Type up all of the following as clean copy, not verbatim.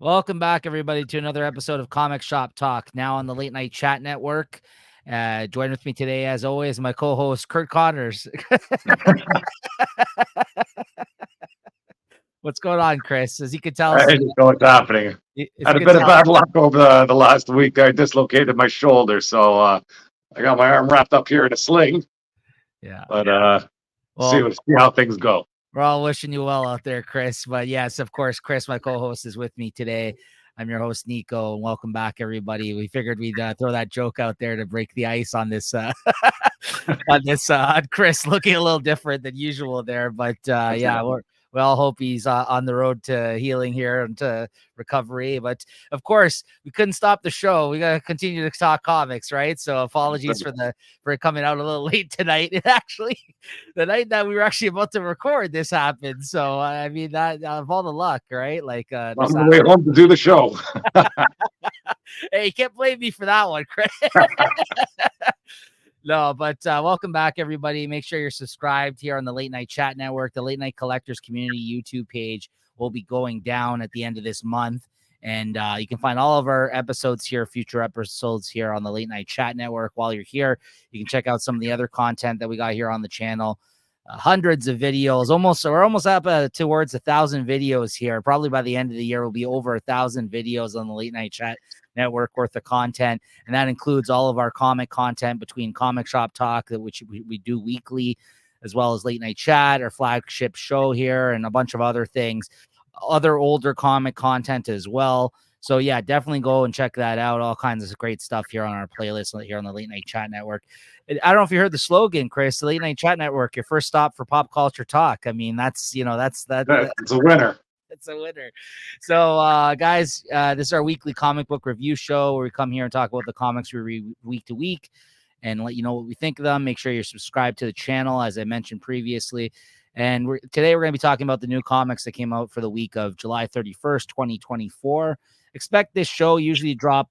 Welcome back, everybody, to another episode of Comic Shop Talk, now on the Late Night Chat Network. Join with me today, as always, my co-host, Kurt Connors. What's going on, Chris? As you can tell, I just know what's happening. as Had you a can bit of tell, bad luck over the last week. I dislocated my shoulder, so I got my arm wrapped up here in a sling. yeah. But Well, see how things go. we're all wishing you well out there, Chris. But yes, of course, Chris, my co-host, is with me today. I'm your host, Nico, and welcome back, everybody. We figured we'd throw that joke out there to break the ice on this on Chris looking a little different than usual there. But yeah, we all hope he's on the road to healing here and to recovery. But of course, we couldn't stop the show. We got to continue to talk comics, right? So apologies for coming out a little late tonight. It actually, the night that we were actually about to record, this happened. So I mean, that of all the luck, right? Like On the way home to do the show. Hey, you can't blame me for that one, Chris. No, but welcome back, everybody. Make sure you're subscribed here on the Late Night Chat Network. The Late Night Collectors Community YouTube page will be going down at the end of this month. And you can find all of our episodes here, future episodes here on the Late Night Chat Network. While you're here, you can check out some of the other content that we got here on the channel. Hundreds of videos. We're almost up towards 1,000 videos here. Probably by the end of the year, will be over 1,000 videos on the Late Night Chat Network worth of content, and that includes all of our comic content between Comic Shop Talk, which we do weekly, as well as Late Night Chat, our flagship show here, and a bunch of other things, other older comic content as well. So yeah, definitely go and check that out. All kinds of great stuff here on our playlist here on the Late Night Chat Network. I don't know if you heard the slogan, Chris, the Late Night Chat Network, your first stop for pop culture talk. I mean, that's It's a winner. it's a winner. So, guys, this is our weekly comic book review show where we come here and talk about the comics we read week to week and let you know what we think of them. Make sure you're subscribed to the channel, as I mentioned previously. And today we're going to be talking about the new comics that came out for the week of July 31st, 2024. Expect this show usually drop,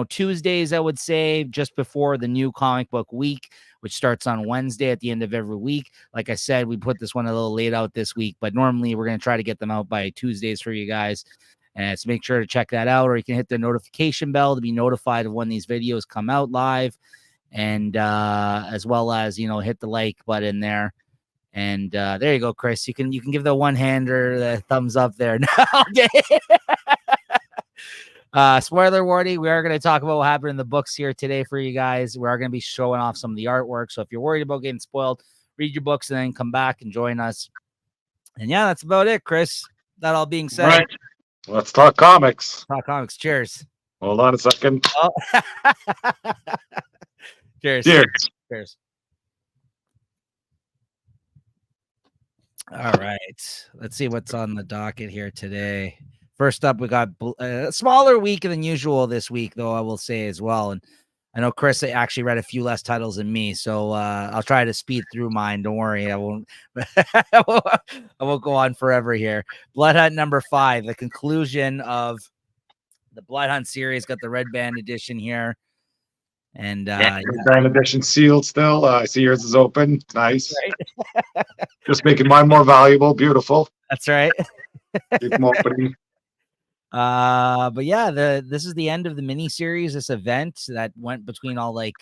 Tuesdays, I would say, just before the new comic book week, which starts on Wednesday at the end of every week. Like I said, we put this one a little late out this week, but normally we're going to try to get them out by Tuesdays for you guys. And so make sure to check that out, or you can hit the notification bell to be notified of when these videos come out live. And as well as, hit the like button there. And there you go, Chris. You can give the one-hander the thumbs up there now. Spoiler warning, we are going to talk about what happened in the books here today for you guys. We are going to be showing off some of the artwork. So if you're worried about getting spoiled, read your books and then come back and join us. And yeah, that's about it, Chris. That all being said, Right. Let's talk comics. talk comics. Cheers. Hold on a second. Oh. Cheers. Cheers. Cheers. All right. Let's see what's on the docket here today. First up, we got a smaller week than usual this week, though, I will say as well. And I know Chris actually read a few less titles than me, so I'll try to speed through mine. Don't worry. I won't go on forever here. Blood Hunt number 5, the conclusion of the Blood Hunt series. Got the Red Band edition here. And Grand edition sealed still. I see yours is open. Nice. Right. Just making mine more valuable. Beautiful. That's right. Keep them opening. But yeah, this is the end of the mini series, this event that went between all like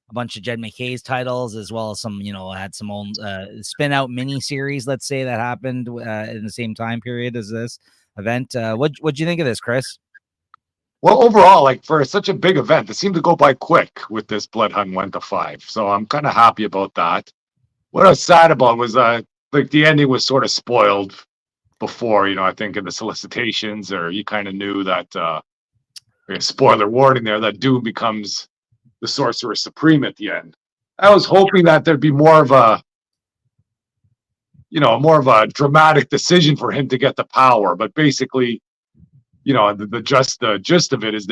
a bunch of Jed McKay's titles, as well as some, had some own spin out mini series, let's say, that happened in the same time period as this event. What'd you think of this, Chris? Well, overall, like for such a big event, it seemed to go by quick with this Blood Hunt 1 to 5. So I'm kind of happy about that. What I was sad about was like the ending was sort of spoiled before, I think in the solicitations, or you kind of knew that spoiler warning there, that Doom becomes the Sorcerer Supreme at the end. I was hoping that there'd be more of a dramatic decision for him to get the power, but basically, the gist of it is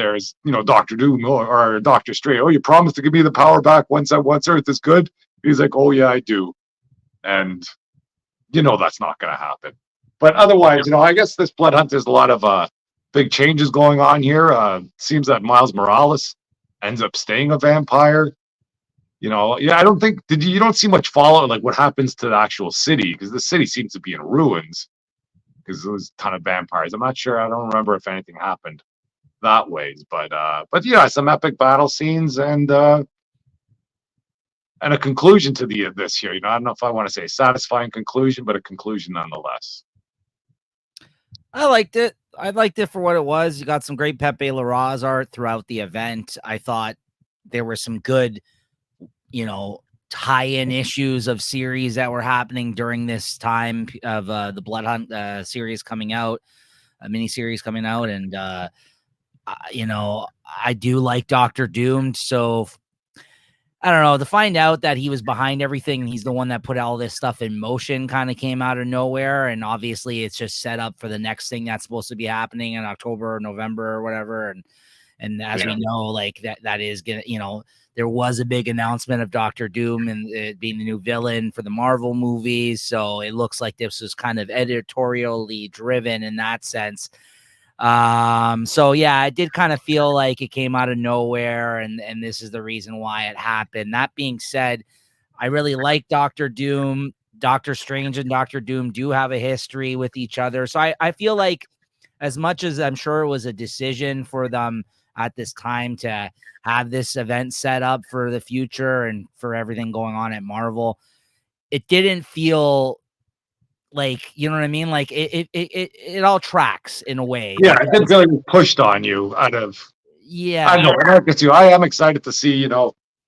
Dr. Doom or Dr. Strange. Oh, you promised to give me the power back once Earth is good? He's like, oh yeah, I do. And that's not going to happen. But otherwise, I guess this Blood Hunt, there's a lot of big changes going on here. Seems that Miles Morales ends up staying a vampire. I don't think you don't see much fallout, like what happens to the actual city, because the city seems to be in ruins. because there was a ton of vampires. I'm not sure. I don't remember if anything happened that ways, but yeah, some epic battle scenes and a conclusion to this here. I don't know if I want to say satisfying conclusion, but a conclusion nonetheless. I liked it. I liked it for what it was. You got some great Pepe Larraz art throughout the event. I thought there were some good, tie-in issues of series that were happening during this time of the Blood Hunt series coming out, a mini series coming out. And, I do like Dr. Doom. So I don't know, to find out that he was behind everything, he's the one that put all this stuff in motion, kind of came out of nowhere. And obviously it's just set up for the next thing that's supposed to be happening in October or November or whatever. And as we know, like that is gonna, there was a big announcement of Dr. Doom and it being the new villain for the Marvel movies. So it looks like this was kind of editorially driven in that sense. So yeah, I did kind of feel like it came out of nowhere, and this is the reason why it happened. That being said, I really like Dr. Doom. Doctor Strange and Dr. Doom do have a history with each other. So I feel like, as much as I'm sure it was a decision for them at this time to have this event set up for the future and for everything going on at Marvel, it didn't feel like, you know what I mean? Like it all tracks in a way. Yeah, I didn't feel like it was pushed on you out of. Yeah, I know. I get you. I am excited to see,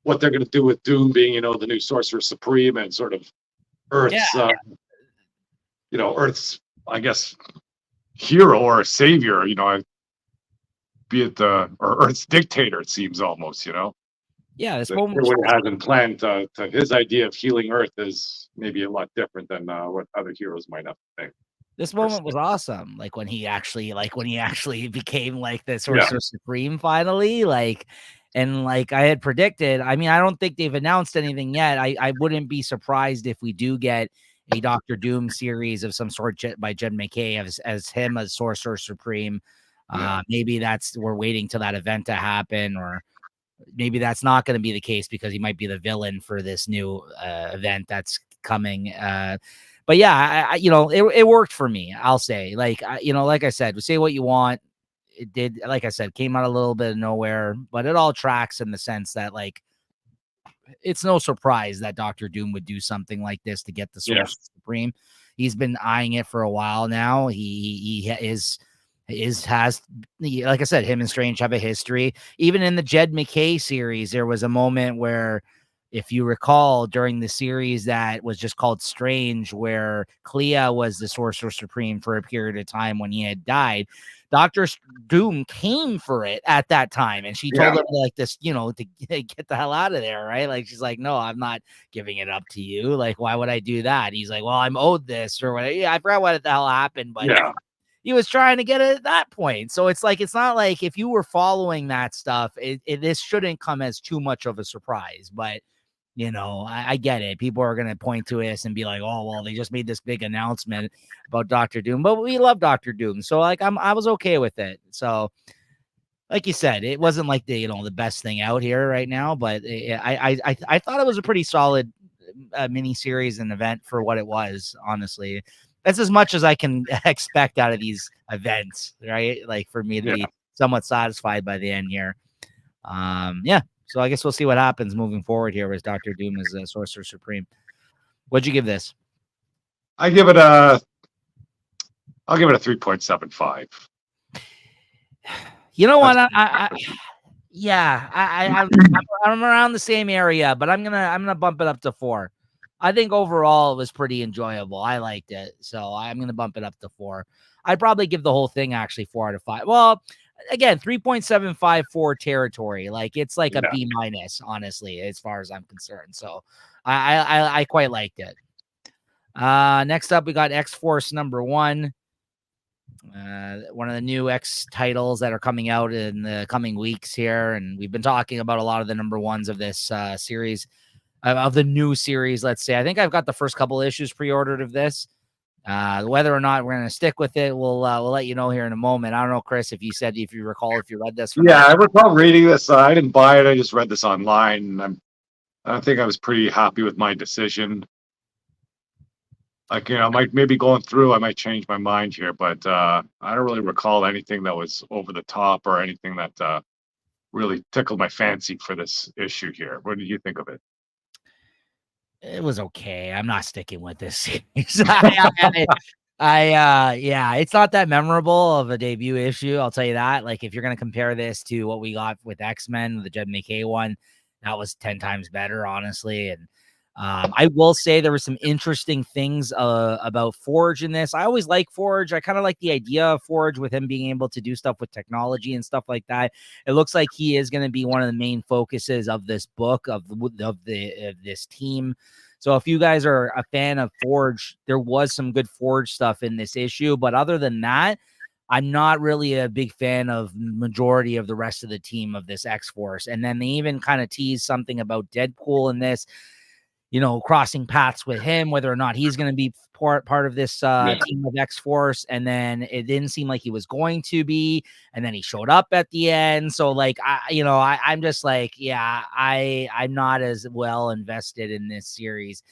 what they're going to do with Doom being, the new Sorcerer Supreme and sort of Earth's, Earth's, I guess, hero or savior. Be it or Earth's dictator. It seems almost, Yeah, this moment what it has in plan to his idea of healing Earth is maybe a lot different than what other heroes might have to think. This moment was awesome. Like when he actually became like the Sorcerer Supreme finally, and I had predicted. I mean, I don't think they've announced anything yet. I wouldn't be surprised if we do get a Doctor Doom series of some sort by Jed MacKay as him as Sorcerer Supreme. Maybe we're waiting till that event to happen, or maybe that's not going to be the case because he might be the villain for this new event that's coming. But yeah, it worked for me. I'll say, like I said, say what you want. It did, like I said, came out a little bit of nowhere, but it all tracks in the sense that, like, it's no surprise that Dr. Doom would do something like this to get the Sorcerer Supreme. He's been eyeing it for a while now. He has, like I said, him and Strange have a history. Even in the Jed MacKay series, there was a moment where, if you recall, during the series that was just called Strange, where Clea was the Sorcerer Supreme for a period of time when he had died, Dr. Doom came for it at that time. And she told him, like, this, to get the hell out of there, right? Like, she's like, no, I'm not giving it up to you. Like, why would I do that? He's like, well, I'm owed this or whatever. Yeah, I forgot what the hell happened, but he was trying to get it at that point. So it's like, it's not like if you were following that stuff, this shouldn't come as too much of a surprise. But I get it. People are going to point to this and be like, oh, well, they just made this big announcement about Dr. Doom, but we love Dr. Doom. So like, I was okay with it. So like you said, it wasn't like the best thing out here right now, but I thought it was a pretty solid mini series and event for what it was. Honestly, that's as much as I can expect out of these events, right? Like, for me to be somewhat satisfied by the end here. So I guess we'll see what happens moving forward here with Dr. Doom as the Sorcerer Supreme. What'd you give this? I'll give it a 3.75. You know what? I'm around the same area, but I'm gonna bump it up to 4. I think overall it was pretty enjoyable. I liked it, so I'm gonna bump it up to 4. I'd probably give the whole thing actually 4 out of 5. Well, again, 3.754 territory. Like, it's like a B-, honestly, as far as I'm concerned. So I quite liked it. Next up, we got X-Force #1. One of the new X titles that are coming out in the coming weeks here. And we've been talking about a lot of the #1s of this series, of the new series, let's say. I think I've got the first couple issues pre-ordered of this. Whether or not we're going to stick with it, we'll let you know here in a moment. I don't know, Chris, if you recall, if you read this. I recall reading this. I didn't buy it. I just read this online. And I think I was pretty happy with my decision. Like, you know, maybe going through, I might change my mind here, but I don't really recall anything that was over the top or anything that really tickled my fancy for this issue here. What did you think of it? It was okay. I'm not sticking with this series. Yeah, it's not that memorable of a debut issue. I'll tell you that. Like, if you're gonna compare this to what we got with X-Men, the Jed McKay one, that was 10 times better, honestly. And I will say there were some interesting things about Forge in this. I always like Forge. I kind of like the idea of Forge with him being able to do stuff with technology and stuff like that. It looks like he is going to be one of the main focuses of this book of this team. So if you guys are a fan of Forge, there was some good Forge stuff in this issue, but other than that, I'm not really a big fan of majority of the rest of the team of this X-Force. And then they even kind of tease something about Deadpool in this, you know, crossing paths with him, whether or not he's going to be part of this team of X-Force. And then it didn't seem like he was going to be, and then he showed up at the end. So like, I'm just like, yeah, I'm not as well invested in this series.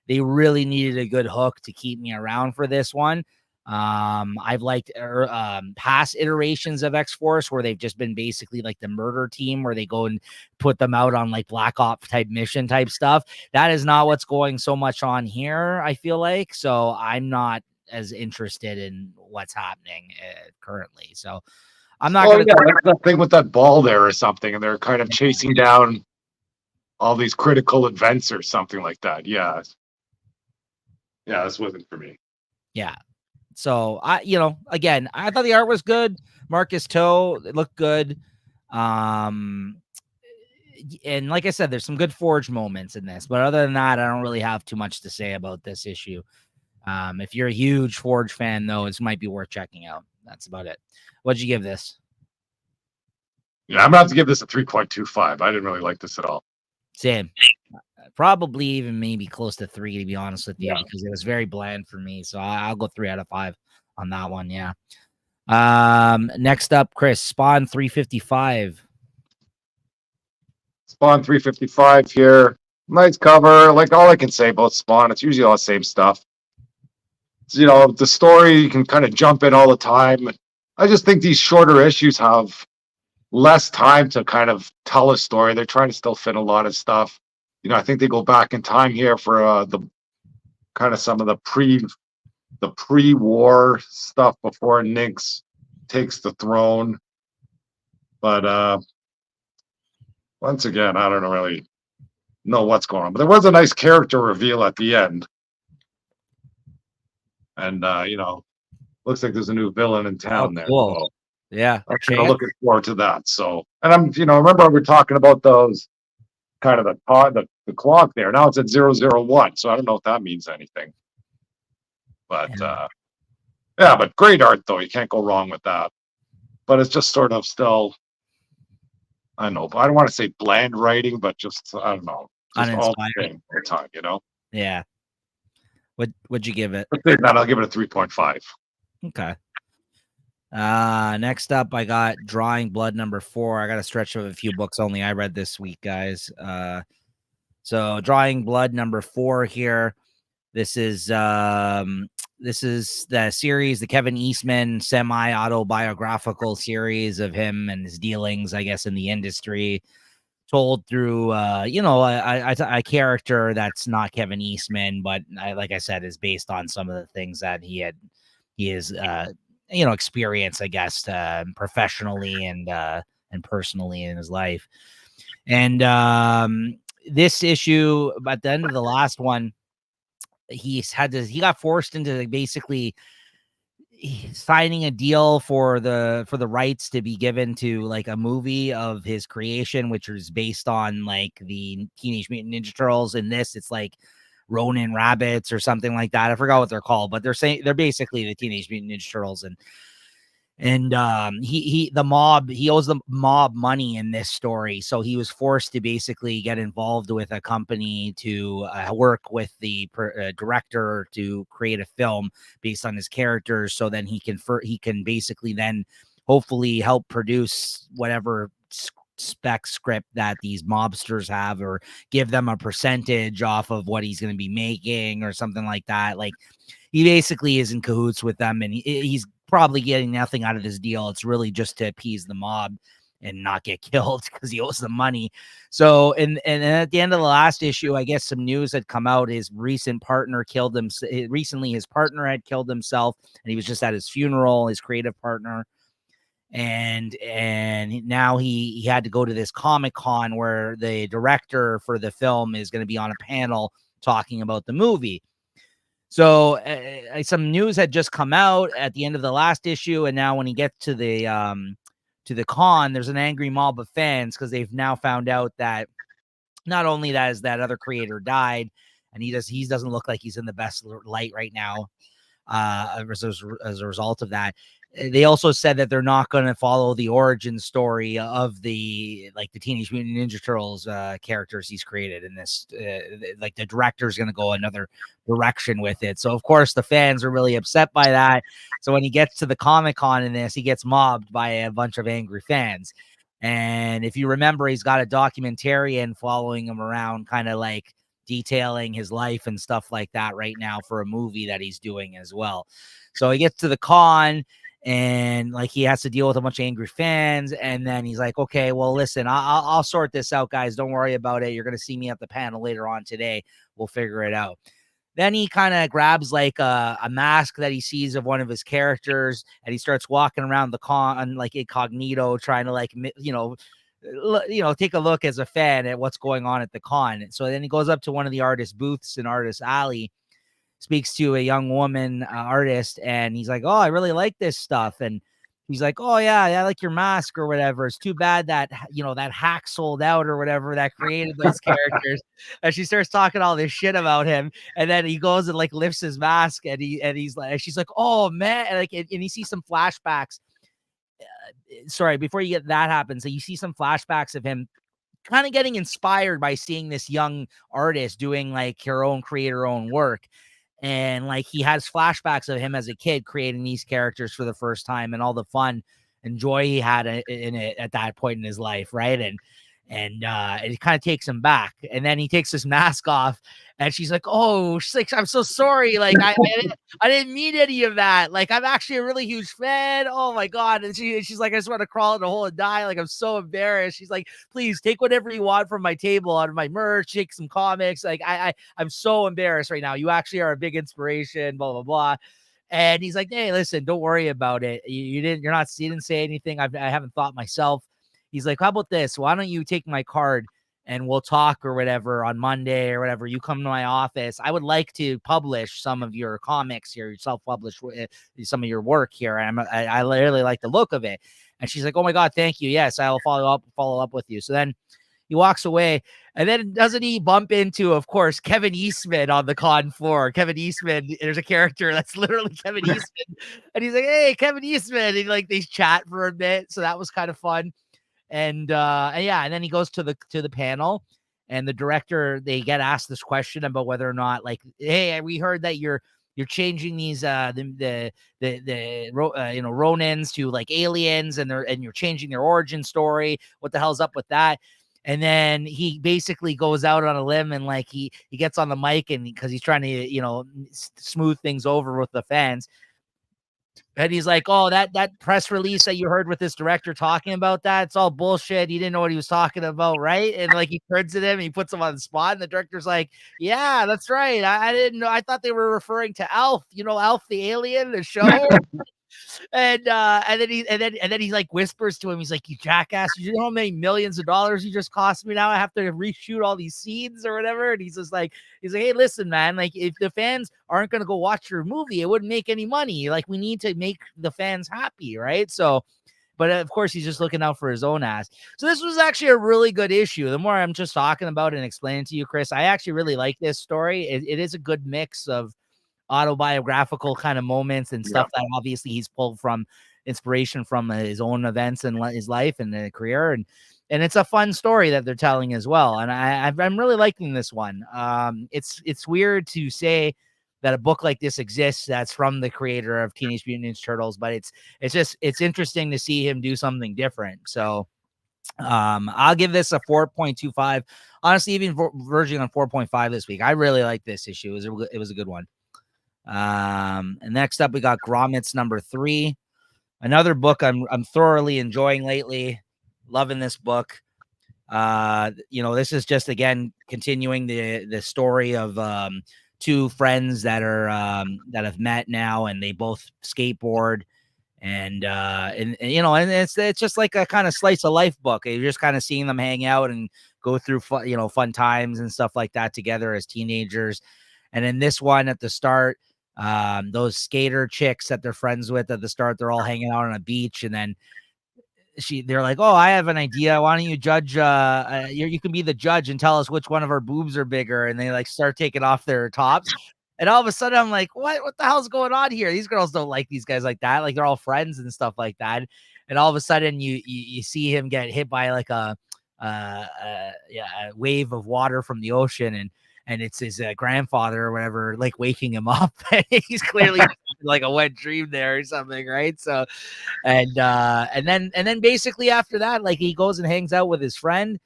They really needed a good hook to keep me around for this one. I've liked past iterations of X-Force where they've just been basically like the murder team where they go and put them out on like Black Ops type mission type stuff. That is not what's going so much on here, I feel like. So I'm not as interested in what's happening currently. So I'm not going to. That's that thing with that ball there or something, and they're kind of chasing down all these critical events or something like that. Yeah. Yeah, this wasn't for me. Yeah. So again, I thought the art was good. Marcus Toe, it looked good. And like I said, there's some good Forge moments in this, but other than that, I don't really have too much to say about this issue. If you're a huge Forge fan, though, this might be worth checking out. That's about it. What'd you give this? Yeah, I'm about to give this a 3.25. I didn't really like this at all. Same. Probably even maybe close to 3, to be honest with you, because it was very bland for me. So I'll go 3 out of 5 on that one. Yeah. Next up, Chris, Spawn 355. Spawn 355 here. Nice cover. Like, all I can say about Spawn, it's usually all the same stuff. You know, the story, you can kind of jump in all the time. I just think these shorter issues have less time to kind of tell a story. They're trying to still fit a lot of stuff. You know, I think they go back in time here for the kind of some of the pre-war stuff before Nyx takes the throne. But once again, I don't really know what's going on. But there was a nice character reveal at the end. And you know, looks like there's a new villain in town there. Cool. So yeah. I'm kind of looking forward to that. So, and I'm, you know, remember we were talking about those kind of the clock there. Now it's at 001. So I don't know if that means anything. But yeah, but great art though. You can't go wrong with that. But it's just sort of still, I don't know. I don't want to say bland writing, but just I don't know, just all the same all the time, you know. Yeah. What'd you give it? I'll give it a 3.5. Okay. Next up, I got Drawing Blood number 4. I got a stretch of a few books only I read this week, guys. So Drawing Blood number 4 here. This is the series, the Kevin Eastman semi-autobiographical series of him and his dealings, I guess, in the industry, told through a character that's not Kevin Eastman, but like I said, is based on some of the things that he is experienced, I guess, professionally and personally in his life. And this issue, at the end of the last one, he got forced into basically signing a deal for the rights to be given to like a movie of his creation, which was based on like the Teenage Mutant Ninja Turtles. In this, it's like Ronin Rabbits or something like that. I forgot what they're called, but they're basically the Teenage Mutant Ninja Turtles. And he owes the mob money in this story, so he was forced to basically get involved with a company to work with the director to create a film based on his characters, so then he can basically then hopefully help produce whatever spec script that these mobsters have, or give them a percentage off of what he's going to be making or something like that. Like, he basically is in cahoots with them, and he's probably getting nothing out of this deal. It's really just to appease the mob and not get killed because he owes them money. So, and at the end of the last issue, I guess some news had come out. His recent partner killed him. Recently, his partner had killed himself, and he was just at his funeral, his creative partner. And now he had to go to this Comic-Con where the director for the film is going to be on a panel talking about the movie. So some news had just come out at the end of the last issue, and now when he gets to the con, there's an angry mob of fans because they've now found out that not only that is that other creator died, and he doesn't look like he's in the best light right now as a result of that. They also said that they're not going to follow the origin story of the Teenage Mutant Ninja Turtles characters he's created in this. Like, the director's going to go another direction with it. So, of course, the fans are really upset by that. So when he gets to the Comic-Con in this, he gets mobbed by a bunch of angry fans. And if you remember, he's got a documentarian following him around, kind of like detailing his life and stuff like that right now for a movie that he's doing as well. So he gets to the con, and like, he has to deal with a bunch of angry fans, and then he's like, okay, well, listen, I'll sort this out, guys, don't worry about it. You're gonna see me at the panel later on today. We'll figure it out. Then he kind of grabs like a mask that he sees of one of his characters, and he starts walking around the con like incognito, trying to like take a look as a fan at what's going on at the con. So then he goes up to one of the artist booths in Artist Alley, speaks to a young woman artist, and he's like, oh, I really like this stuff. And he's like, oh yeah, I like your mask or whatever. It's too bad that, that hack sold out or whatever that created those characters. And she starts talking all this shit about him. And then he goes and like lifts his mask, and he's like, she's like, oh man. And like, and you see some flashbacks. Sorry, before you get that happens, so you see some flashbacks of him kind of getting inspired by seeing this young artist doing like her own work. And like, he has flashbacks of him as a kid creating these characters for the first time, and all the fun and joy he had in it at that point in his life, right? And it kind of takes him back. And then he takes his mask off, and she's like, oh, she's like, I'm so sorry. Like, I didn't mean any of that. Like, I'm actually a really huge fan. Oh my God. And she's like, I just want to crawl in a hole and die. Like, I'm so embarrassed. She's like, please take whatever you want from my table, out of my merch, take some comics. Like, I'm so embarrassed right now. You actually are a big inspiration, blah, blah, blah. And he's like, hey, listen, don't worry about it. You didn't say anything. I haven't thought myself. He's like, how about this? Why don't you take my card and we'll talk or whatever on Monday or whatever. You come to my office. I would like to publish some of your comics here, self-publish some of your work here. I really like the look of it. And she's like, oh my God, thank you. Yes, I will follow up with you. So then he walks away, and then doesn't he bump into, of course, Kevin Eastman on the con floor? Kevin Eastman, there's a character that's literally Kevin Eastman. And he's like, hey, Kevin Eastman. And like, they chat for a bit. So that was kind of fun. And yeah, and then he goes to the panel, and the director, they get asked this question about whether or not, like, hey, we heard that you're changing these Ronins to like aliens, and you're changing their origin story. What the hell's up with that? And then he basically goes out on a limb, and like he gets on the mic, and because he's trying to smooth things over with the fans. And he's like, oh, that press release that you heard with this director talking about that, it's all bullshit. He didn't know what he was talking about, right? And like, he turns to him and he puts him on the spot, and the director's like, yeah, that's right. I didn't know. I thought they were referring to Alf, Alf the alien, the show. And then he like whispers to him, he's like, you jackass, you know how many millions of dollars you just cost me? Now I have to reshoot all these scenes or whatever. And he's like, hey, listen, man, like, if the fans aren't going to go watch your movie, it wouldn't make any money. Like, we need to make the fans happy, right? So, but of course, he's just looking out for his own ass. So this was actually a really good issue. The more I'm just talking about and explaining to you, Chris, I actually really like this story. It is a good mix of autobiographical kind of moments and stuff that obviously he's pulled from inspiration from his own events and his life and career, and it's a fun story that they're telling as well. And I'm really liking this one. It's weird to say that a book like this exists that's from the creator of Teenage Mutant Ninja Turtles, but it's interesting to see him do something different. So I'll give this a 4.25. Honestly, even verging on 4.5 this week. I really like this issue. It was a good one. And next up, we got Grommets #3. Another book I'm thoroughly enjoying lately. Loving this book. This is just again continuing the story of two friends that that have met now, and they both skateboard. And it's just like a kind of slice of life book. You're just kind of seeing them hang out and go through fun times and stuff like that together as teenagers. And in this one at the start, those skater chicks that they're friends with at the start, they're all hanging out on a beach, and then they're like, "Oh, I have an idea. Why don't you judge? You can be the judge and tell us which one of our boobs are bigger." And they like start taking off their tops. And all of a sudden, I'm like, what the hell's going on here? These girls don't like these guys like that. Like, they're all friends and stuff like that. And all of a sudden, you see him get hit by like a wave of water from the ocean, and it's his grandfather or whatever, like waking him up. He's clearly like a wet dream there or something, right? So, and then basically after that, like he goes and hangs out with his friend.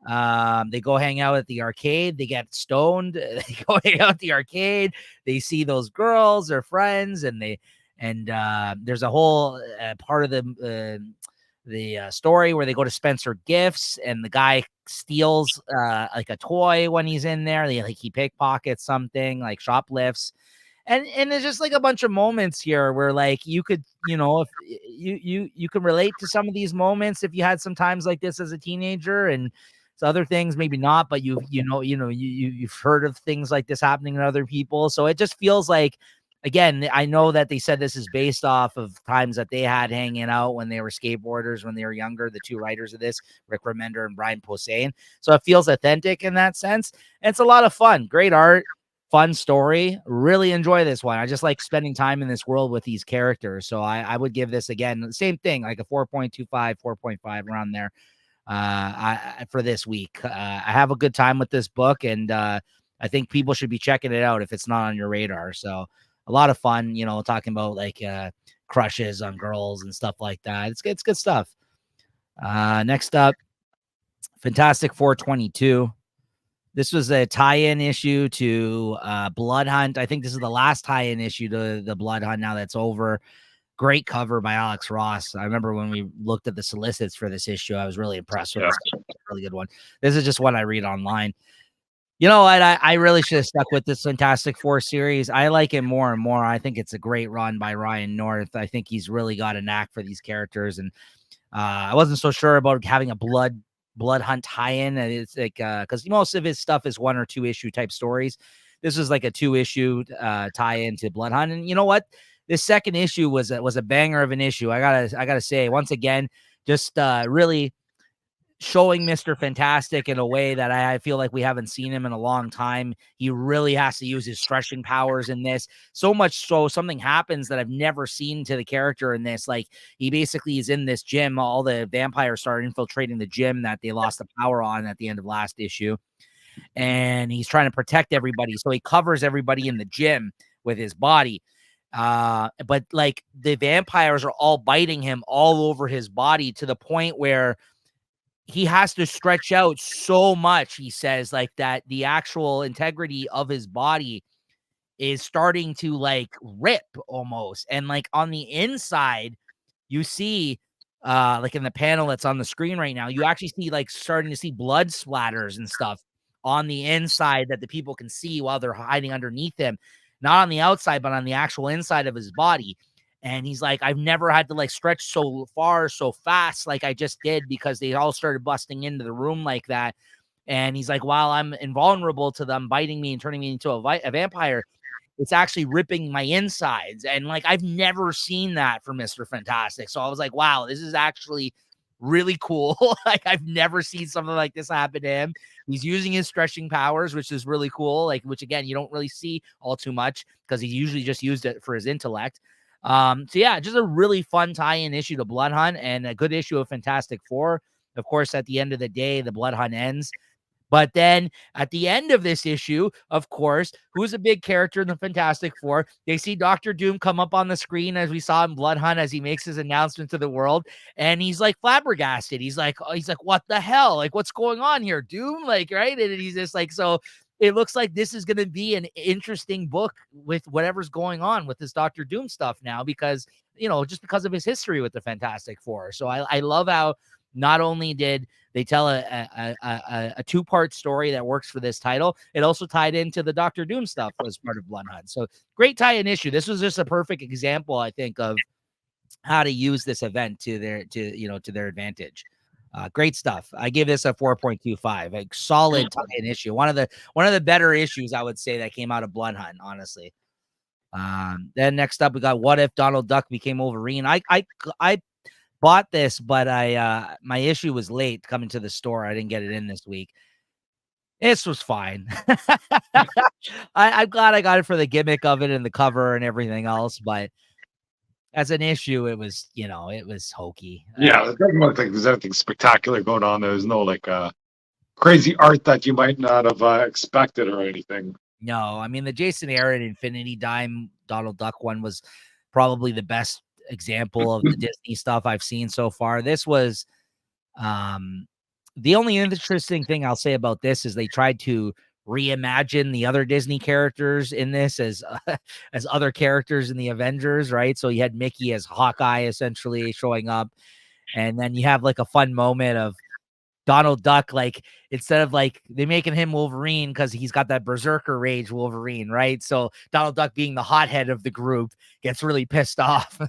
They go hang out at the arcade. They get stoned. They go hang out at the arcade. They see those girls, their friends, and there's a whole part of the story where they go to Spencer Gifts, and the guy steals like a toy when he's in there. He pickpockets something, like shoplifts. And there's just like a bunch of moments here where like you could, if you can relate to some of these moments if you had some times like this as a teenager, and so other things maybe not, but you've heard of things like this happening to other people. So it just feels like, again, I know that they said this is based off of times that they had hanging out when they were skateboarders when they were younger, the two writers of this, Rick Remender and Brian Posehn. So it feels authentic in that sense. And it's a lot of fun, great art, fun story. Really enjoy this one. I just like spending time in this world with these characters. So I would give this, again, the same thing, like a 4.25, 4.5 around there for this week. I have a good time with this book, and I think people should be checking it out if it's not on your radar. So a lot of fun, talking about like crushes on girls and stuff like that. It's good stuff. Next up, Fantastic 422. This was a tie-in issue to Blood Hunt. I think this is the last tie-in issue to the Blood Hunt now that's over. Great cover by Alex Ross. I remember when we looked at the solicits for this issue, I was really impressed with this. Really good one. This is just one I read online. You know what? I really should have stuck with this Fantastic Four series. I like it more and more. I think it's a great run by Ryan North. I think he's really got a knack for these characters. And I wasn't so sure about having a Blood Hunt tie-in. It's like because most of his stuff is 1 or 2 issue type stories. This is like a 2-issue tie-in to Blood Hunt. And you know what? This second issue was a banger of an issue. I gotta say, once again, just really showing Mr. Fantastic in a way that I feel like we haven't seen him in a long time. He really has to use his stretching powers in this. So much so something happens that I've never seen to the character in this. Like, he basically is in this gym. All the vampires start infiltrating the gym that they lost the power on at the end of last issue. And he's trying to protect everybody. So he covers everybody in the gym with his body. But like the vampires are all biting him all over his body to the point where he has to stretch out so much, he says, like that the actual integrity of his body is starting to like rip almost. And like on the inside, you see like in the panel that's on the screen right now, you actually see like starting to see blood splatters and stuff on the inside that the people can see while they're hiding underneath him, not on the outside, but on the actual inside of his body. And he's like, I've never had to like stretch so far, so fast like I just did because they all started busting into the room like that. And he's like, while I'm invulnerable to them biting me and turning me into a vampire, it's actually ripping my insides. And like, I've never seen that for Mr. Fantastic. So I was like, wow, this is actually really cool. Like, I've never seen something like this happen to him. He's using his stretching powers, which is really cool. Like, which again, you don't really see all too much because he usually just used it for his intellect. So yeah, just a really fun tie-in issue to Blood Hunt and a good issue of Fantastic Four. Of course, at the end of the day, the Blood Hunt ends. But then at the end of this issue, of course, who's a big character in the Fantastic Four? They see Doctor Doom come up on the screen as we saw in Blood Hunt as he makes his announcement to the world, and he's like flabbergasted. He's like, what the hell? Like, what's going on here, Doom? Like, right? And he's just like, so it looks like this is going to be an interesting book with whatever's going on with this Doctor Doom stuff now, because, just because of his history with the Fantastic Four. So I love how not only did they tell a two-part story that works for this title, it also tied into the Doctor Doom stuff as part of Blood Hunt. So great tie-in issue. This was just a perfect example, I think, of how to use this event to their advantage. Great stuff. I give this a 4.25. A solid tie-in issue. One of the better issues, I would say, that came out of Blood Hunt, honestly. Then next up, we got What If Donald Duck Became Wolverine. I bought this, but my issue was late coming to the store. I didn't get it in this week. This was fine. I'm glad I got it for the gimmick of it and the cover and everything else, but as an issue, it was, it was hokey. Yeah, it doesn't look like there's anything spectacular going on. There's no like crazy art that you might not have expected or anything. No, I mean, the Jason Aaron Infinity Dime Donald Duck one was probably the best example of the Disney stuff I've seen so far. This was the only interesting thing I'll say about this is they tried to reimagine the other Disney characters in this as other characters in the Avengers, right? So you had Mickey as Hawkeye essentially showing up, and then you have like a fun moment of Donald Duck, like instead of like they making him Wolverine because he's got that berserker rage Wolverine, right? So Donald Duck, being the hothead of the group, gets really pissed off.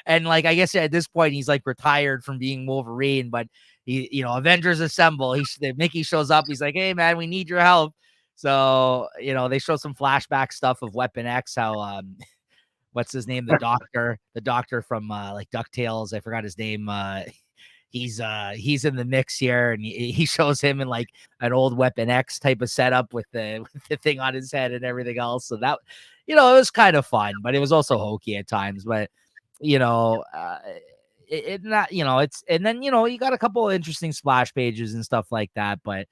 And like, I guess at this point he's like retired from being Wolverine, but he, Avengers Assemble. Mickey shows up. He's like, hey man, we need your help. So, they show some flashback stuff of Weapon X, how what's his name? The doctor from like DuckTales. I forgot his name. He's in the mix here, and he shows him in like an old Weapon X type of setup with the thing on his head and everything else. So that, it was kind of fun, but it was also hokey at times. But it not, it's, and then you got a couple of interesting splash pages and stuff like that, but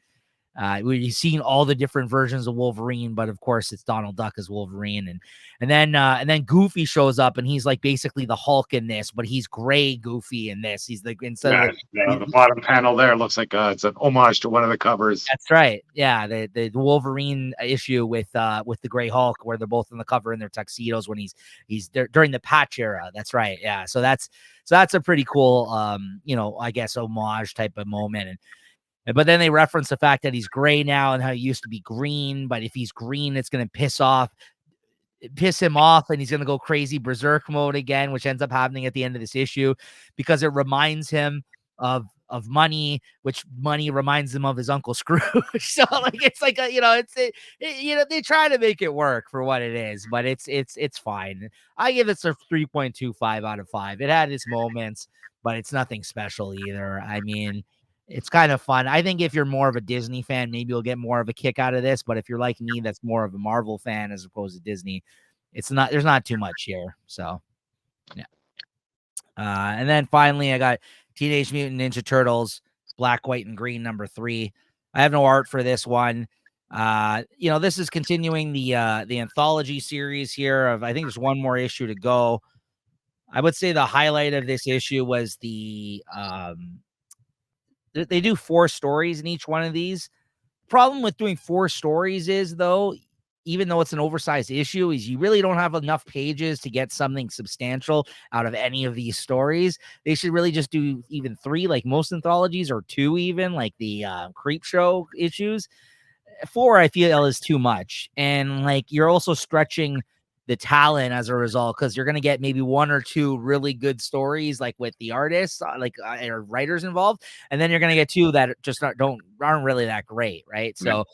we've seen all the different versions of Wolverine, but of course it's Donald Duck as Wolverine, and then Goofy shows up, and he's like basically the Hulk in this, but he's gray Goofy in this. He's like, instead of the bottom panel there looks like it's an homage to one of the covers. That's right. Yeah, the Wolverine issue with the Gray Hulk, where they're both on the cover in their tuxedos when he's there during the Patch era. That's right. Yeah, so that's a pretty cool I guess homage type of moment. But then they reference the fact that he's gray now and how he used to be green. But if he's green, it's going to piss him off, and he's going to go crazy berserk mode again, which ends up happening at the end of this issue because it reminds him of money, which money reminds him of his Uncle Scrooge. So like, it's like they try to make it work for what it is, but it's fine. I give it a 3.25 out of 5. It had its moments, but it's nothing special either. I mean, it's kind of fun. I think if you're more of a Disney fan, maybe you'll get more of a kick out of this. But if you're like me, that's more of a Marvel fan as opposed to Disney, there's not too much here. So, yeah. And then finally, I got Teenage Mutant Ninja Turtles, Black, White, and Green #3. I have no art for this one. This is continuing the anthology series here of, I think there's one more issue to go. I would say the highlight of this issue was they do 4 stories in each one of these. Problem with doing 4 stories is, though, even though it's an oversized issue, is you really don't have enough pages to get something substantial out of any of these stories. They should really just do even 3, like most anthologies, or 2 even, like the Creep Show issues. 4, I feel, is too much. And like, you're also stretching the talent as a result, because you're going to get maybe 1 or 2 really good stories, like with the artists, or writers involved, and then you're going to get 2 that just aren't really that great, right? So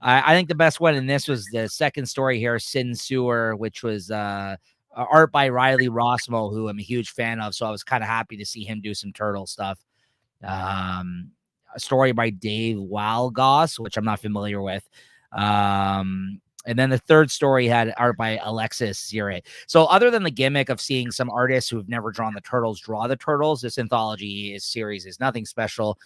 I think the best one in this was the second story here, Sin Sewer, which was art by Riley Rossmo, who I'm a huge fan of, so I was kind of happy to see him do some turtle stuff. A story by Dave Walgoss, which I'm not familiar with. And then the third story had art by Alexis Zire. So other than the gimmick of seeing some artists who've never drawn the turtles draw the turtles, this anthology series is nothing special.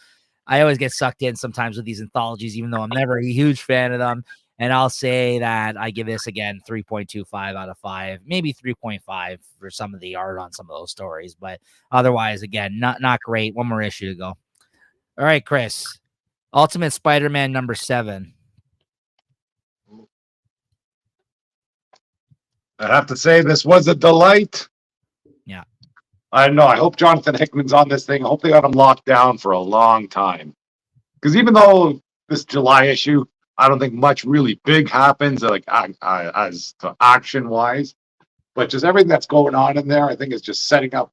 I always get sucked in sometimes with these anthologies, even though I'm never a huge fan of them. And I'll say that I give this again 3.25 out of 5, maybe 3.5 for some of the art on some of those stories. But otherwise, again, not great. One more issue to go. All right, Chris. Ultimate Spider-Man number 7. I have to say this was a delight. Yeah. I know. I hope Jonathan Hickman's on this thing. I hope they got him locked down for a long time. Because even though this July issue, I don't think much really big happens, like as to action wise, but just everything that's going on in there, I think is just setting up,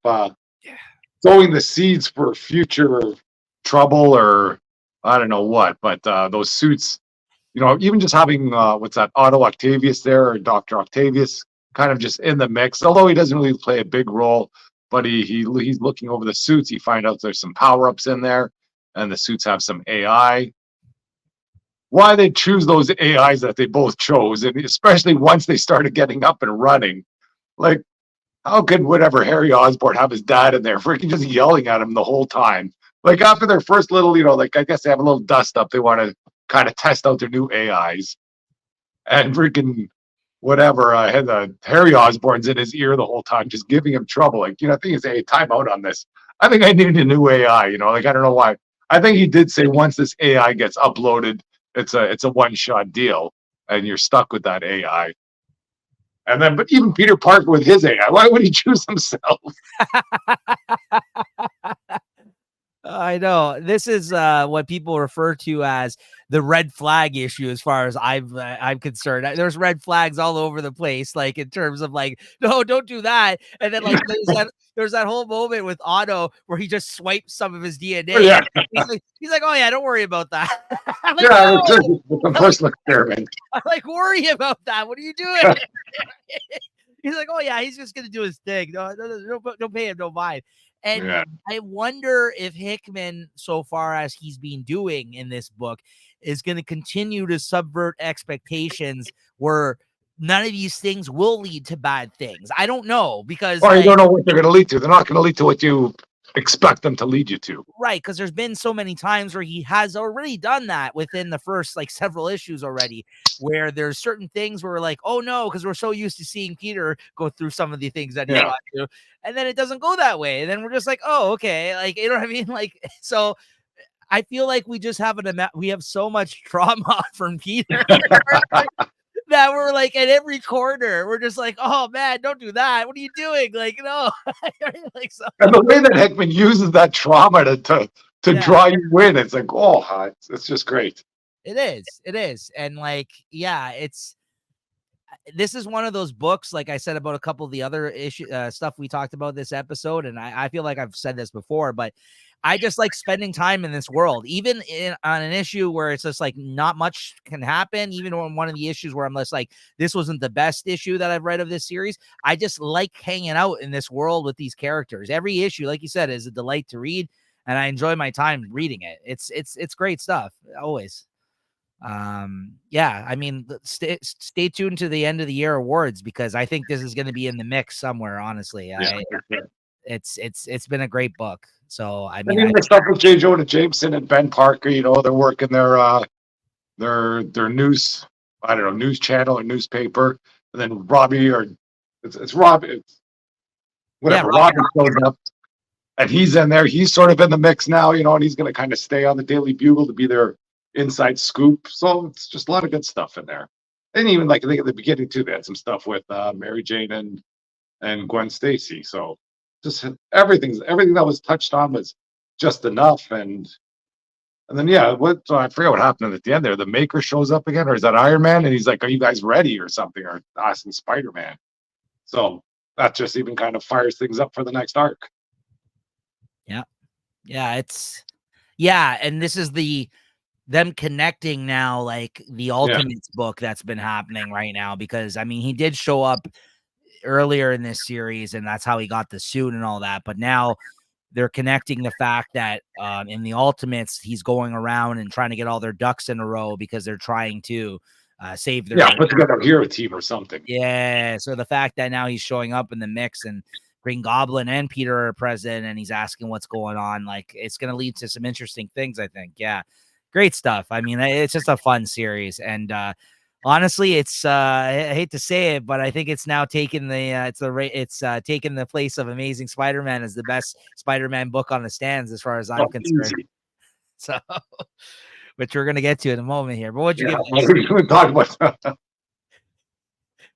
sowing the seeds for future trouble, or I don't know what. But those suits, even just having what's that, Otto Octavius there, or Dr. Octavius, kind of just in the mix. Although he doesn't really play a big role, but he's looking over the suits. He finds out there's some power ups in there, and the suits have some AI. Why they choose those AIs that they both chose, and especially once they started getting up and running, like how could whatever Harry Osborn have his dad in there freaking just yelling at him the whole time? Like after their first little, like I guess they have a little dust up, they want to kind of test out their new AIs, and freaking whatever had Harry Osborn's in his ear the whole time, just giving him trouble. Like, I think he's, hey, time out on this. I think I need a new AI. Like I don't know why. I think he did say once this AI gets uploaded, it's a one-shot deal, and you're stuck with that AI. And then, but even Peter Parker with his AI, why would he choose himself? I know this is what people refer to as the red flag issue, as far as I'm concerned. There's red flags all over the place, like in terms of like, no, don't do that. And then like there's that whole moment with Otto where he just swipes some of his DNA. Yeah. He's like, oh yeah, don't worry about that. I'm like, Yeah, no. the personal experiment. I'm like, worry about that. What are you doing? He's like, oh yeah, he's just gonna do his thing. No, don't pay him no mind. And Yeah. I wonder if Hickman, so far as he's been doing in this book, is going to continue to subvert expectations where none of these things will lead to bad things. I don't know, because Or you don't know what they're going to lead to. They're not going to lead to what you expect them to lead you to. Right, because there's been so many times where he has already done that within the first like several issues already, where there's certain things where we're like, oh no, because we're so used to seeing Peter go through some of the things that he's got to, and then it doesn't go that way, and then we're just like, oh okay, like, you know what I mean? Like, so I feel like we just have we have so much trauma from Peter that we're like at every corner, we're just like, oh man, don't do that. What are you doing? Like, no. Like, so. And the way that Hickman uses that trauma to draw you in, it's like, oh, it's just great. It is. And like, yeah, this is one of those books, like I said about a couple of the other stuff we talked about this episode, and I feel like I've said this before, but I just like spending time in this world, even on an issue where it's just like not much can happen. Even on one of the issues where I'm just like, this wasn't the best issue that I've read of this series. I just like hanging out in this world with these characters. Every issue, like you said, is a delight to read, and I enjoy my time reading it. It's great stuff always. Yeah, I mean, stay tuned to the end of the year awards, because I think this is going to be in the mix somewhere. Honestly, it's been a great book. So I mean, the stuff with J. Jonah Jameson and Ben Parker, they're working their news, I don't know, news channel or newspaper, and then Robbie, or it's Robbie, it's whatever. Yeah, Robbie shows up, and he's in there. He's sort of in the mix now, and he's going to kind of stay on the Daily Bugle to be their inside scoop. So it's just a lot of good stuff in there. And even like I think at the beginning too, they had some stuff with Mary Jane and Gwen Stacy. So just everything that was touched on was just enough. And then so I forget what happened at the end there. The Maker shows up again, or is that Iron Man? And he's like, "Are you guys ready?" or something, or asking Spider-Man. So that just even kind of fires things up for the next arc. Yeah, and this is them connecting now, like the Ultimates book that's been happening right now, because I mean, he did show up earlier in this series, and that's how he got the suit and all that. But now they're connecting the fact that in the Ultimates, he's going around and trying to get all their ducks in a row because they're trying to save their put together a hero team or something. Yeah, so the fact that now he's showing up in the mix and Green Goblin and Peter are present, and he's asking what's going on. Like, it's going to lead to some interesting things, I think. Yeah, great stuff. I mean, it's just a fun series, and honestly, it's I hate to say it, but I think it's now taken taken the place of Amazing Spider-Man as the best Spider-Man book on the stands, as far as I'm concerned. Easy. So, which we're gonna get to in a moment here. But what'd you give it? We're going to talk about.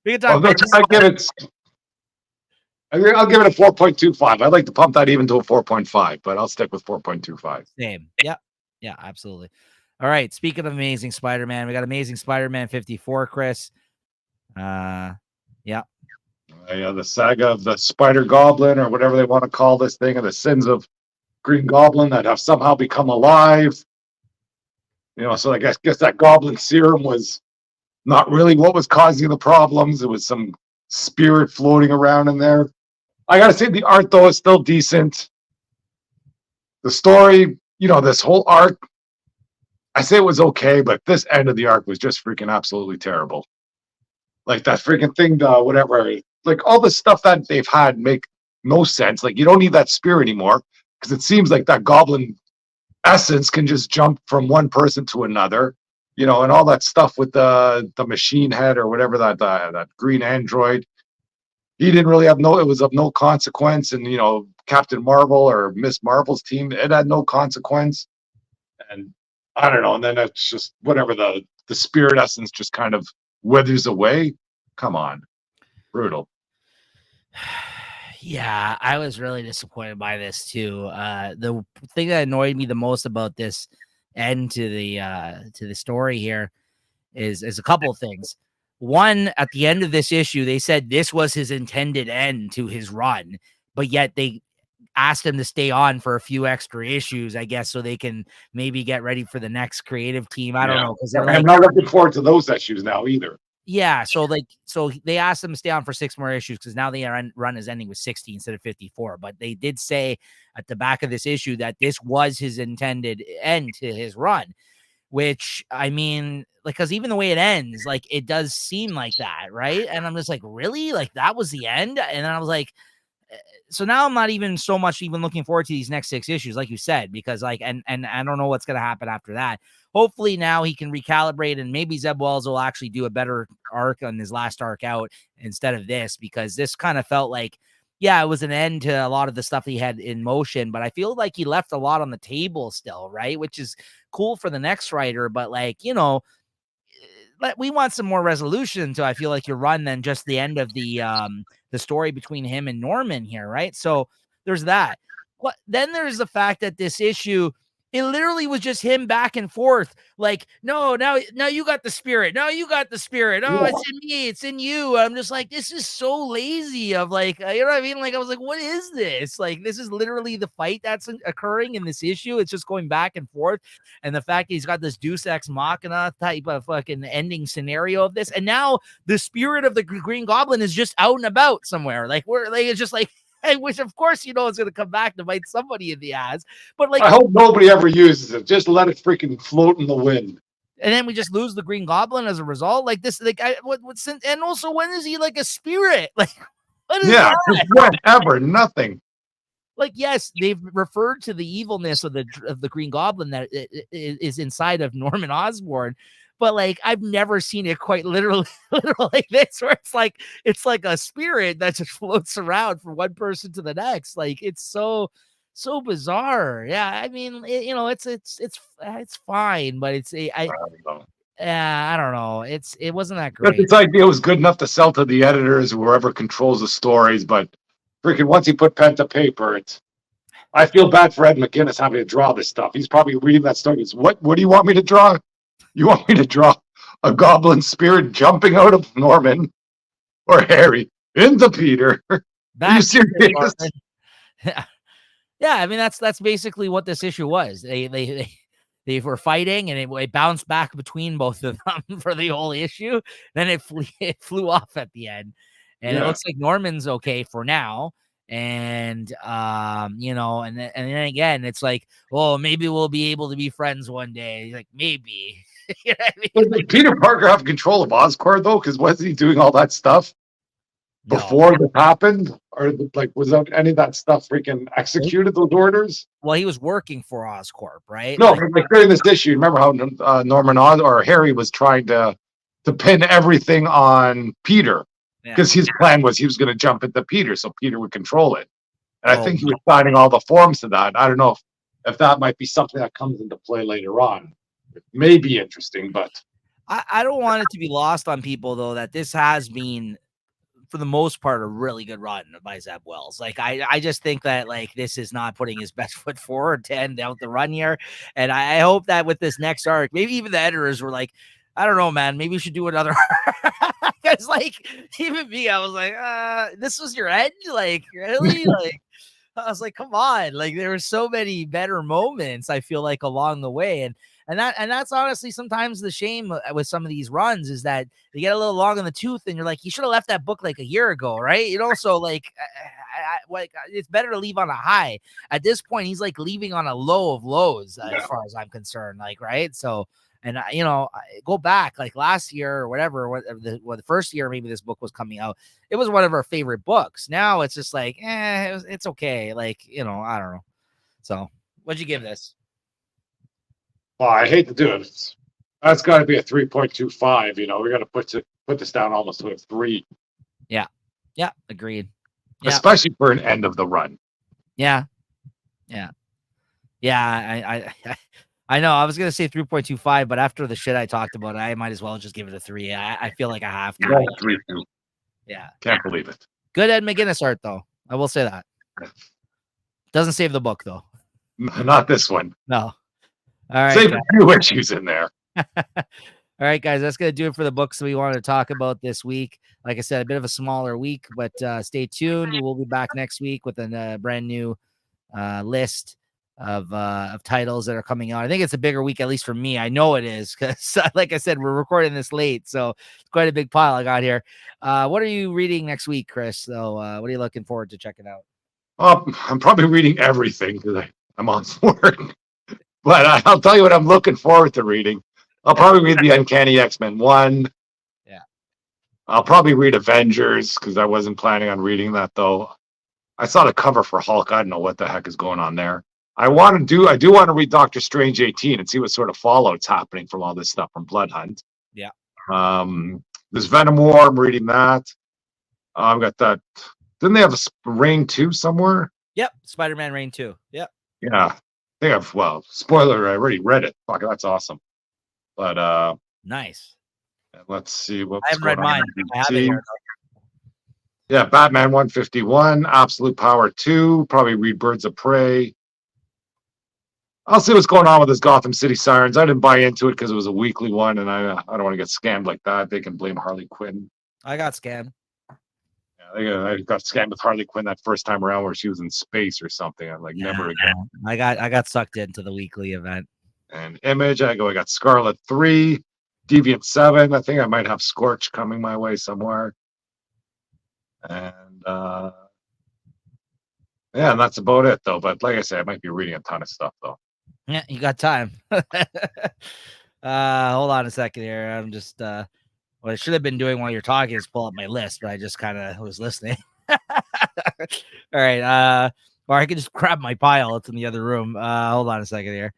We can talk I'll give it. I'll give it a 4.25. I'd like to pump that even to a 4.5, but I'll stick with 4.25. Same. Yeah. Yeah, absolutely. All right. Speaking of Amazing Spider-Man, we got Amazing Spider-Man 54, Chris. Yeah. Yeah, the saga of the Spider Goblin, or whatever they want to call this thing, or the sins of Green Goblin that have somehow become alive. So I guess that Goblin serum was not really what was causing the problems. It was some spirit floating around in there. I gotta say, the art though is still decent. The story, this whole arc, I say it was okay, but this end of the arc was just freaking absolutely terrible. Like that freaking thing, whatever. Like all the stuff that they've had make no sense. Like you don't need that spear anymore, because it seems like that Goblin essence can just jump from one person to another. And all that stuff with the machine head or whatever, that green android. He didn't really have it was of no consequence. And, Captain Marvel or Miss Marvel's team, it had no consequence. And I don't know. And then it's just whatever, the spirit essence just kind of withers away. Come on. Brutal. Yeah, I was really disappointed by this too. The thing that annoyed me the most about this end to the story here is a couple of things. One, at the end of this issue, they said this was his intended end to his run, but yet they asked him to stay on for a few extra issues, I guess, so they can maybe get ready for the next creative team. I don't know, because I'm not looking forward to those issues now either. Yeah, so they asked him to stay on for 6 more issues, because now the run is ending with 60 instead of 54. But they did say at the back of this issue that this was his intended end to his run, which, I mean, like, because even the way it ends, like, it does seem like that, right? And I'm just like, really? Like, that was the end? And then I was like, so now I'm not even so much even looking forward to these next 6 issues, like you said, because like, and I don't know what's going to happen after that. Hopefully now he can recalibrate, and maybe Zeb Wells will actually do a better arc on his last arc out instead of this, because this kind of felt like, yeah, it was an end to a lot of the stuff he had in motion, but I feel like he left a lot on the table still, right? Which is cool for the next writer, but like, we want some more resolution to, I feel like, your run than just the end of the story between him and Norman here, right? So there's that. Then there's the fact that this issue, it literally was just him back and forth. Like, no, now you got the spirit. No, you got the spirit. Oh, yeah. It's in me. It's in you. I'm just like, this is so lazy of like, you know what I mean? Like, I was like, what is this? Like, this is literally the fight that's occurring in this issue. It's just going back and forth. And the fact that he's got this Deus Ex Machina type of fucking ending scenario of this. And now the spirit of the Green Goblin is just out and about somewhere. Like, it's just like, which of course is going to come back to bite somebody in the ass. But like, I hope nobody ever uses it. Just let it freaking float in the wind. And then we just lose the Green Goblin as a result. Like this, like and also, when is he like a spirit? Like, what is that? Whatever, nothing. Like, yes, they've referred to the evilness of the Green Goblin that is inside of Norman Osborn. But like, I've never seen it quite literally like this, where it's like a spirit that just floats around from one person to the next. Like, it's so bizarre. Yeah, I mean, it's fine, but I don't know. It wasn't that great. This idea was good enough to sell to the editors, whoever controls the stories, but freaking once he put pen to paper, I feel bad for Ed McGuinness having to draw this stuff. He's probably reading that story. What do you want me to draw? You want me to draw a goblin spirit jumping out of Norman or Harry into Peter? Are you serious? Yeah, I mean, that's basically what this issue was. They were fighting, and it bounced back between both of them for the whole issue. Then it flew off at the end, and it looks like Norman's okay for now. And and then again, it's like, oh, maybe we'll be able to be friends one day. Like, maybe. You know what I mean? Did Peter Parker have control of Oscorp though? Because wasn't he doing all that stuff before this happened? or like was that any of that stuff freaking executed those orders? Well, he was working for Oscorp, right? No, Like, but like during this issue, remember how Norman Oz or Harry was trying to pin everything on Peter yeah. because his plan was he was going to jump into Peter so Peter would control it. And I Oh, think he was signing all the forms to that. I don't know if that might be something that comes into play later on. It may be interesting, but I don't want it to be lost on people though that this has been, for the most part, a really good run by Zeb Wells. Like I just think that like this is not putting his best foot forward to end out the run here. And I hope that with this next arc, maybe even the editors were like, I don't know, man, maybe we should do another. Because like even me, I was like, this was your end? Like, really? Like I was like, come on. Like there were so many better moments, I feel like, along the way. And that's honestly sometimes the shame with some of these runs is that they get a little long in the tooth, and you're like, you should have left that book like a year ago, right? You know, so like, it's better to leave on a high. At this point, he's like leaving on a low of lows, as far as I'm concerned. Like, right? So, and you know, go back like last year or whatever, the first year maybe this book was coming out, it was one of our favorite books. Now it's just like, it's okay. Like, you know, I don't know. So, what'd you give this? well, I hate to do it. That's got to be a 3.25. You know, we got to put this down almost to a 3. Yeah, agreed. Yeah. Especially for an end of the run. Yeah. I know. I was gonna say 3.25, but after the shit I talked about, I might as well just give it a 3. I feel like I have to. Yeah, 3 2. Yeah. Can't believe it. Good Ed McGuinness art, though. I will say that. Doesn't save the book, though. Not this one. No. All right. Save a few issues in there. All right, guys, that's going to do it for the books that we wanted to talk about this week. Like I said, a bit of a smaller week, but stay tuned. We'll be back next week with a brand new list of titles that are coming out. I think it's a bigger week, at least for me. I know it is because, like I said, we're recording this late, so it's quite a big pile I got here. What are you reading next week, Chris? So, what are you looking forward to checking out? I'm probably reading everything because I'm on work. But I'll tell you what I'm looking forward to reading. I'll probably read the Uncanny X-Men 1. Yeah. I'll probably read Avengers because I wasn't planning on reading that though. I saw the cover for Hulk. I don't know what the heck is going on there. I do want to read Doctor Strange 18 and see what sort of fallout's happening from all this stuff from Blood Hunt. Yeah. There's Venom War. I'm reading that. I've got that. Didn't they have a Reign 2 somewhere? Yep. Spider-Man Reign 2. Yep. Yeah. Spoiler, I already read it. Fuck, that's awesome. But nice. Let's see what I haven't read mine. I have it here. Yeah, Batman 151, Absolute Power 2, probably read Birds of Prey. I'll see what's going on with this Gotham City Sirens. I didn't buy into it because it was a weekly one, and I don't want to get scammed like that. They can blame Harley Quinn. I got scammed. Yeah, I got scammed with Harley Quinn that first time around where she was in space or something. I'm like, never again. I got sucked into the weekly event. And Image, I got Scarlet 3, Deviant 7. I think I might have Scorch coming my way somewhere. And yeah, and that's about it though. But like I said, I might be reading a ton of stuff though. Yeah, you got time. Hold on a second here. I'm just what I should have been doing while you're talking is pull up my list, but I just kind of was listening. All right. Or I could just grab my pile. It's in the other room. Hold on a second here.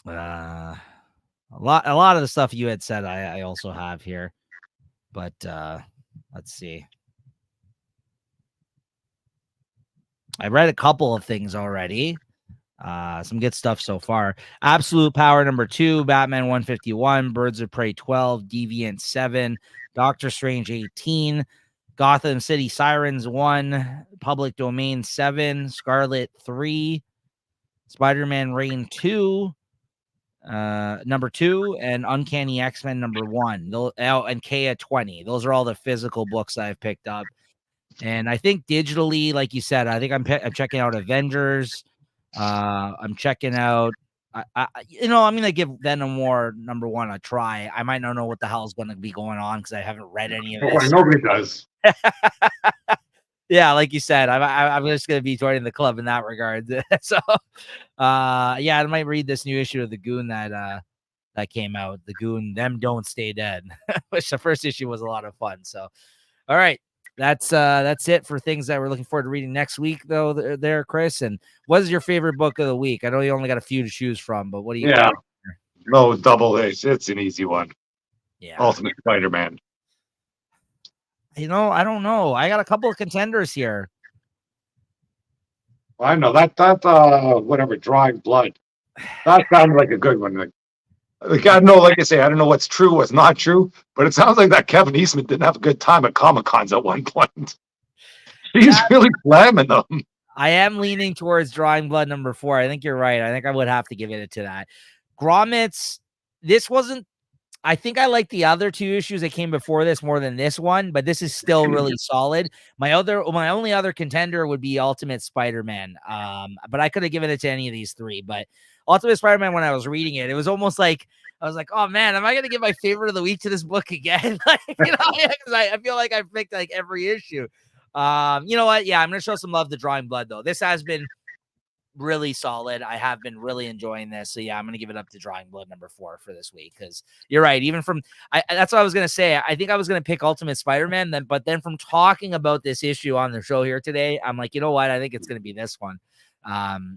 A lot of the stuff you had said I also have here, but let's see. I read a couple of things already. Some good stuff so far. Absolute Power number 2, Batman 151, Birds of Prey 12, Deviant 7, Doctor Strange 18, Gotham City Sirens 1, Public Domain 7, Scarlet 3, Spider-Man Reign 2, number 2, and Uncanny X-Men number 1. And Kea 20. Those are all the physical books I've picked up. And I think digitally, like you said, I think I'm checking out Avengers. I'm checking out. I'm gonna give Venom War number 1 a try. I might not know what the hell is going to be going on because I haven't read any of this. Nobody does. Yeah, like you said, I'm just gonna be joining the club in that regard. So, yeah, I might read this new issue of the Goon that came out. The Goon, Them Don't Stay Dead, which the first issue was a lot of fun. So, all right. that's it for things that we're looking forward to reading next week, though. There, Chris. And what is your favorite book of the week? I know you only got a few to choose from, but what do you? Yeah, no double A's. It's an easy one. Yeah, Ultimate Spider-Man. I don't know. I got a couple of contenders here. Well, I know that whatever, Drawing Blood. That sounds like a good one. Like I know, like I say, I don't know what's true, what's not true, but it sounds like that Kevin Eastman didn't have a good time at Comic Cons at one point. He's really slamming them. I am leaning towards Drawing Blood number 4. I think you're right. I think I would have to give it to that. Grommets, this wasn't. I think I like the other 2 issues that came before this more than this one, but this is still really solid. My only other contender would be Ultimate Spider-Man. But I could have given it to any of these 3. But Ultimate Spider-Man, when I was reading it, it was almost like I was like, oh man, am I gonna give my favorite of the week to this book again? Like, because I feel like I've picked like every issue. You know what? Yeah, I'm gonna show some love to Drawing Blood though. This has been really solid. I have been really enjoying this. So yeah, I'm gonna give it up to Drawing Blood number 4 for this week, because you're right. Even from that's what I was gonna say. I think I was gonna pick Ultimate Spider-Man, but then from talking about this issue on the show here today, I'm like, you know what? I think it's gonna be this one.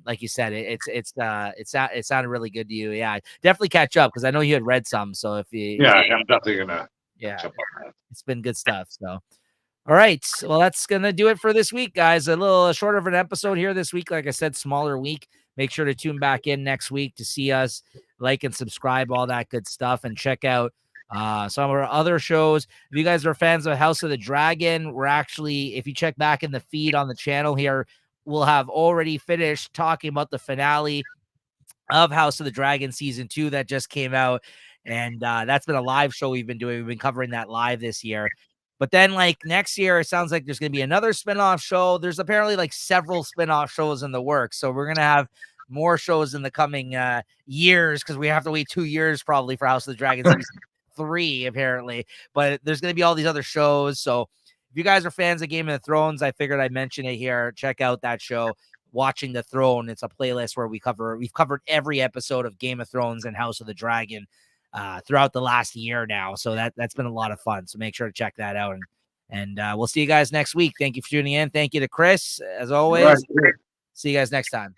Like you said, it sounded really good to you. Yeah, definitely catch up, because I know you had read some. So if you I'm definitely gonna it's been good stuff. So all right. Well, that's going to do it for this week, guys. A little shorter of an episode here this week. Like I said, smaller week. Make sure to tune back in next week to see us, like and subscribe, all that good stuff, and check out some of our other shows. If you guys are fans of House of the Dragon, we're actually, if you check back in the feed on the channel here, we'll have already finished talking about the finale of House of the Dragon season 2 that just came out. And that's been a live show we've been doing. We've been covering that live this year. But then, like, next year, it sounds like there's going to be another spinoff show. There's apparently, like, several spinoff shows in the works. So we're going to have more shows in the coming years, because we have to wait 2 years probably for House of the Dragon season 3, apparently. But there's going to be all these other shows. So if you guys are fans of Game of Thrones, I figured I'd mention it here. Check out that show, Watching the Throne. It's a playlist where we've covered every episode of Game of Thrones and House of the Dragon throughout the last year now. So that's been a lot of fun. So make sure to check that out. And we'll see you guys next week. Thank you for tuning in. Thank you to Chris, as always. Right. See you guys next time.